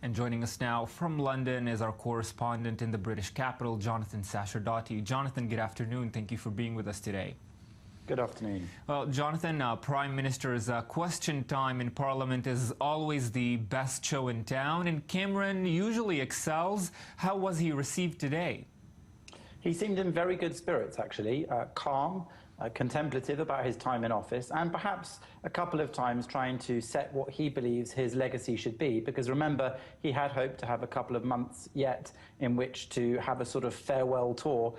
And joining us now from London is our correspondent in the British capital, Jonathan Sacerdoti. Jonathan, good afternoon. Thank you for being with us today. Good afternoon. Well, Jonathan, Prime Minister's question time in Parliament is always the best show in town, and Cameron usually excels. How was he received today? He seemed in very good spirits, actually, calm, contemplative about his time in office, and perhaps a couple of times trying to set what he believes his legacy should be. Because remember, he had hoped to have a couple of months yet in which to have a sort of farewell tour,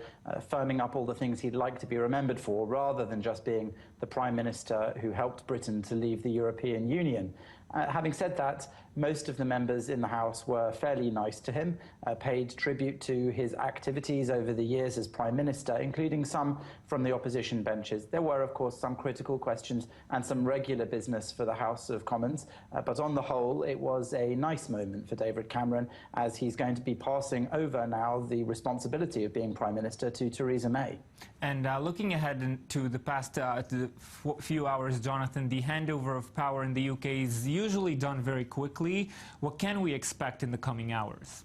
firming up all the things he'd like to be remembered for, rather than just being the Prime Minister who helped Britain to leave the European Union. Having said that, most of the members in the House were fairly nice to him, paid tribute to his activities over the years as Prime Minister, including some from the opposition benches. There were, of course, some critical questions and some regular business for the House of Commons, but on the whole, it was a nice moment for David Cameron, as he's going to be passing over now the responsibility of being Prime Minister to Theresa May. And looking ahead to the past few hours, Jonathan, the handover of power in the UK is usually done very quickly. What can we expect in the coming hours?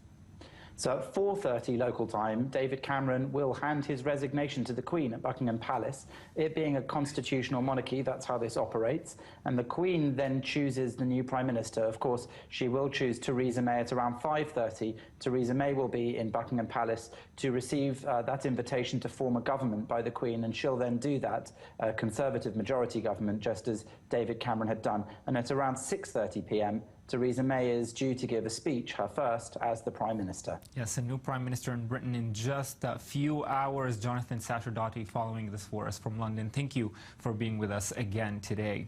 So at 4:30 local time, David Cameron will hand his resignation to the Queen at Buckingham Palace. It being a constitutional monarchy, that's how this operates. And the Queen then chooses the new Prime Minister. Of course, she will choose Theresa May at around 5:30. Theresa May will be in Buckingham Palace to receive that invitation to form a government by the Queen, and she'll then do that Conservative majority government, just as David Cameron had done. And at around 6:30 p.m, Theresa May is due to give a speech, her first as the Prime Minister. Yes, a new Prime Minister in Britain in just a few hours. Jonathan Sacerdoti following this for us from London. Thank you for being with us again today.